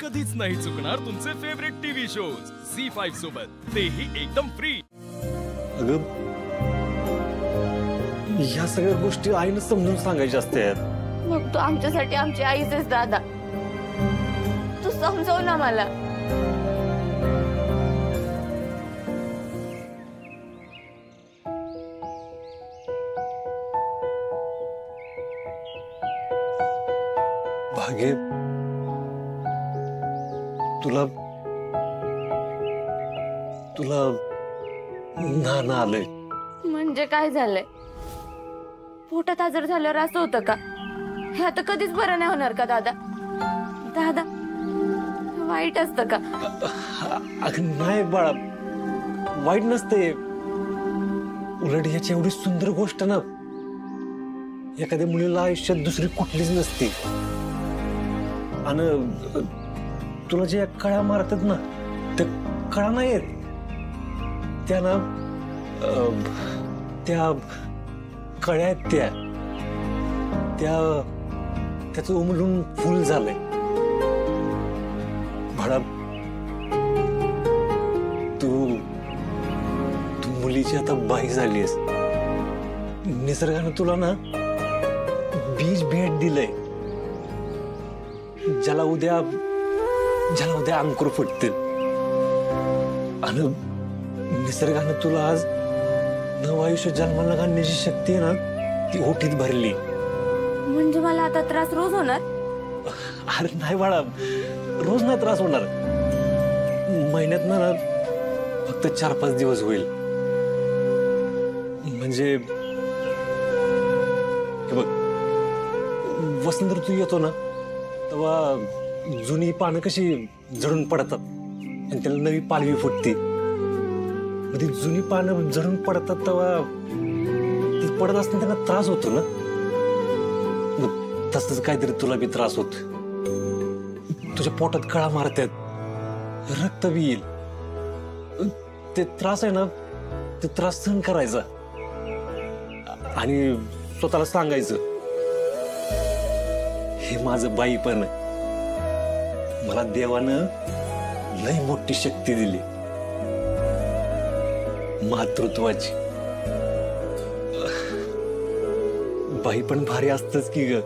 कधीच नाही चुकणार तुमचे फेवरेट टीव्ही शोज झी5 सोबत, तेही एकदम फ्री। अगं या सगळ्या गोष्टी आईने समजून सांगायच्या असतात। मग तू आमच्यासाठी आमची आईच आहेस दादा, तू समजव ना मला। भागे तुला तुला नाना आलंय म्हणजे काय झालंय? पोटात आजार झाल्यावर असं होतं का? हे आता कधीच बरं नाही होणार का दादा? दादा वाईट असतं का? अगं नाही बाळा, वाईट नसते। उलट याची एवढी सुंदर गोष्ट ना, एखाद्या मुलीला आयुष्यात दुसरी कुठलीच नसते। आणि तुला जे कळा मारतात ना, त्या कळा नाही येत, त्या कळ्या आहेत त्याचं उमलून फुल झालंय। भाडा तू मुलीची आता बाई झालीस। निसर्गानं तुला ना बीज भेट दिलंय, ज्याला उद्या अंकुर फुटतील। आणि निसर्गानं तुला आज नव आयुष्य जन्माला घालण्याची शक्ती आहे ना, ती ओठीत भरली। म्हणजे मला आता त्रास रोज होणार? अरे नाही बाळा, रोज नाही त्रास होणार, महिन्यात ना फक्त 4-5 दिवस होईल। म्हणजे हे बघ, वसंत ऋतू येतो ना, तेव्हा जुनी पानं कशी झडून पडतात आणि त्याला नवी पालवी फुटते। ती जुनी पानं झडून पडतात तेव्हा ती पडत असताना त्यांना त्रास होतो ना, तसंच काहीतरी तुला बी त्रास होतो। तुझ्या पोटात कळा मारतात, रक्त बी येईल। ते त्रास आहे ना, ते त्रास सहन करायचा आणि स्वतःला सांगायचं, हे माझं बाईपण आहे, मला देवानं लई मोठी शक्ती दिली मातृत्वाची। बाई पण भारी असतच की ग,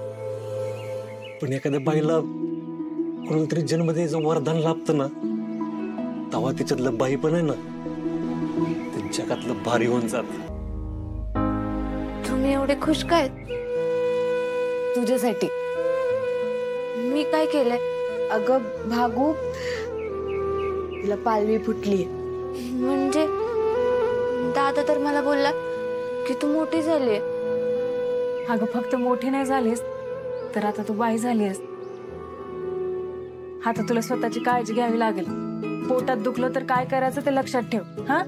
पण एखाद्या बाईला कोणतरी जन्म द्यायचं वरदान लाभतं ना, तेव्हा तिच्यातलं बाई पण आहे ना, ते जगातलं भारी होऊन जात। तुम्ही एवढे खुश काय तुझ्यासाठी? मी काय केलंय? अगं भागू, तिला पालवी फुटली। म्हणजे दादा तर मला बोलला की तू मोठी झाली। अगं फक्त मोठी नाही झालीस तर आता तू बाई झालीस। आता तुला स्वतःची काळजी घ्यावी लागेल। पोटात दुखलं तर काय करायचं ते लक्षात ठेव, हा?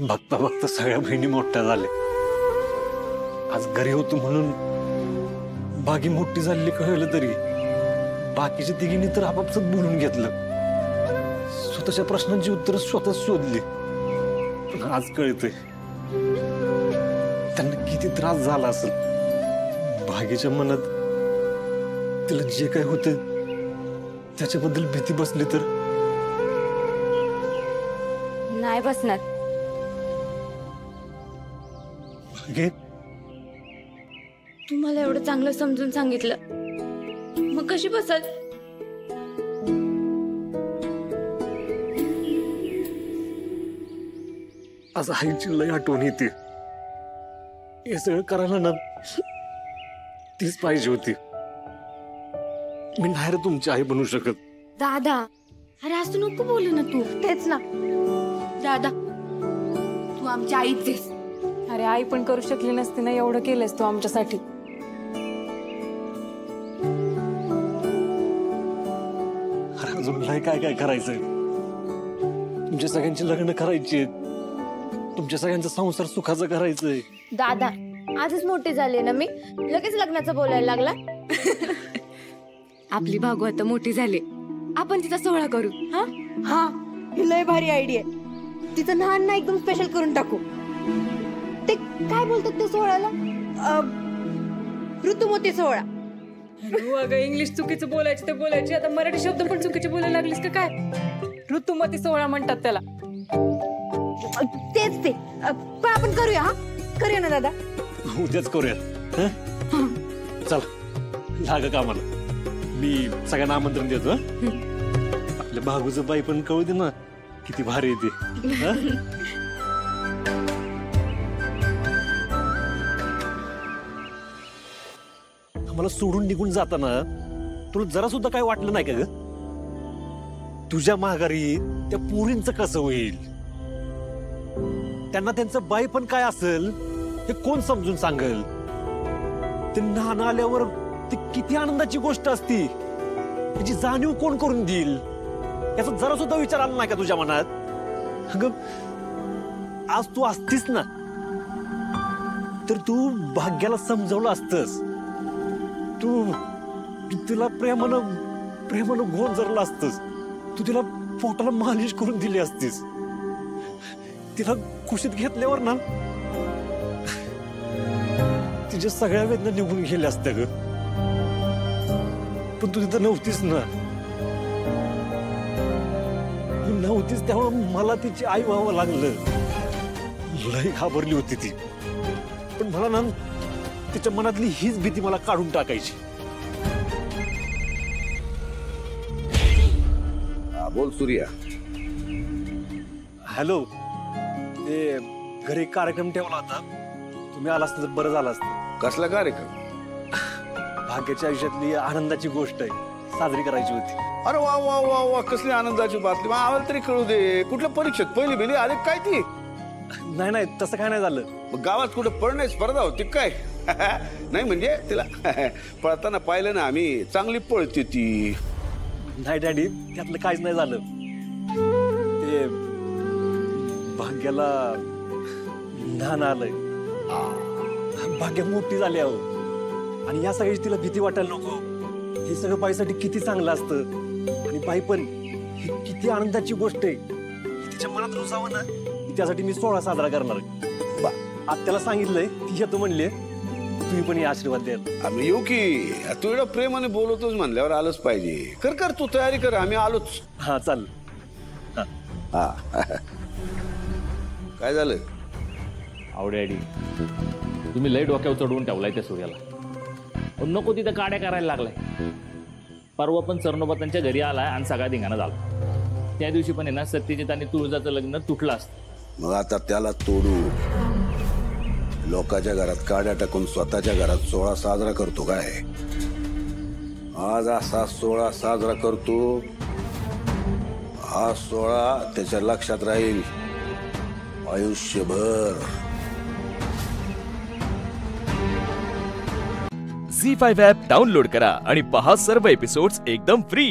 बघता बघता सगळ्या बहिणी मोठ्या झाल्या। आज घरी होतो म्हणून बागी मोठी झालेली कळलं, तरी बाकीच्या तिघींनी तर आपापसात बोलून घेतलं, स्वतःच्या प्रश्नांची उत्तर स्वतःच शोधली। पण आज कळतंय त्यांना किती त्रास झाला असेल। बागीच्या मनात तिला जे काय होतं त्याच्याबद्दल भीती बसली तर? नाही बसणार। बागे, तुम्हाला एवढं चांगलं समजून सांगितलं, मग कशी बसल? आज आईची लय आठवण येते। हे सगळं करायला ना तीच पाहिजे होती। मी नाही रे तुमची आई बनू शकत। दादा अरे असं नको बोलू ना तू। तेच ना दादा, तू आमची आईच आहेस। अरे आई पण करू शकली नसती ना एवढं केलंस तू आमच्यासाठी। अरे अजून काय काय काय करायचंय? तुमच्या सगळ्यांची लग्न करायची, तुमच्या सगळ्यांचा संसार सुखाचा करायचंय। दादा आजच मोठी झाली ना मी, लगेच लग्नाचं बोलायला लागला। आपली भागू आता मोठी झाली, आपण तिचा सोहळा करू। हा हा, ही लय भारी आयडिया। तिचं लहान ना एकदम स्पेशल करून टाकू। ते काय बोलतात त्या सोहळ्याला? ऋतुमती सोहळा. तू अगं इंग्लिश चुकीचं बोलायची ते बोलायची, आता मराठी शब्द पण चुकीचे बोलायला लागलीस का काय? ऋतुमती सोहळा म्हणतात त्याला. तेच ते. पण आपण करूया. हा करूया ना दादा. उद्याच करूयात. हं? चला लागा कामाला. मी सगळ्यांना आमंत्रण देतो. आपल्या भागूचं बाई पण कळू दे ना किती भारी येते. मला सोडून निघून जाताना तुला जरा सुद्धा काय वाटलं नाही का ग? तुझ्या माघारी त्या पोरींचं कसं होईल, त्यांना त्यांचं बाई पण काय असेल हे कोण समजून सांगेल? ते नाणं आल्यावर ती किती आनंदाची गोष्ट असती, त्याची जाणीव कोण करून देईल? याचा जरा सुद्धा विचार आला नाही का तुझ्या मनात? अगं आज तू असतीस ना तर तू भाग्याला समजावलं असतंस. तू तिला प्रेमानं गोंजरलं असतंस. तू तिला पोटाला मालिश करून दिली असतीस. तिला कुशीत घेतल्यावर ना तिच्या सगळ्या वेदना निघून गेल्या असत्या ग. पण तू तिथं नव्हतीस ना. तू नव्हतीस त्यामुळे मला तिची आई व्हावं लागलं. लय घाबरली होती ती. पण मला ना तिच्या मनातली हीच भीती मला काढून टाकायची. बोल सूर्या. हॅलो, ते घरी कार्यक्रम ठेवला होता, तुम्ही आला असतं तर बरं झालं असतं. कसला कार्यक्रम? भाग्याच्या आयुष्यातली आनंदाची गोष्ट आहे, साजरी करायची होती. अरे वा वा वा वा, कसली आनंदाची बातमी. मग आम्हाला तरी कळू दे. कुठल्या परीक्षेत पहिली बिली आले काय ती? नाही तसं काय नाही झालं. मग गावात कुठं पळणे स्पर्धा होती काय? नाही म्हणजे तिला पळताना पाहिलं ना आम्ही, चांगली पळते ती. नाही डॅडी, त्यातलं काहीच नाही झालं. ते भाग्याला नाणं आलंय. भाग्य मोठी झाली अहो, आणि या सगळ्याची तिला भीती वाटायला नको. हे सगळं बाईसाठी किती चांगलं असतं, आणि बाई पण ही किती आनंदाची गोष्ट आहे. तिच्या मनात रुसावं ना, त्यासाठी मी सोहळा साजरा करणार. आत्याला सांगितलंय, ती येतो म्हणले. तुम्ही पण हे आशीर्वाद द्या. आम्ही येऊ की. तू एवढं प्रेमाने बोलतोच म्हणल्यावर आलोच पाहिजे. कर तू तयारी कर, आम्ही आलोच. हा चाल. हा काय झालं? आवडॅडी, तुम्ही लय डोक्यावर चढवून ठेवलाय त्या सूर्याला. नको तिथं काड्या करायला लागलाय. परवा पण चरणोबतांच्या घरी आलाय आणि सगळा धिंगाणा झाला. त्या दिवशी पण आहे ना, सत्यजित आणि तुळजाचं लग्न तुटलं असतं. मग आता त्याला तोडू. लोकांच्या घरात काड्या टाकून स्वतःच्या घरात सोहळा साजरा करतो काय? आज असा सोहळा साजरा करतो, हा सोहळा त्याच्या लक्षात राहील आयुष्यभर. झी5 ॲप डाउनलोड करा आणि पहा सर्व एपिसोड्स एकदम फ्री.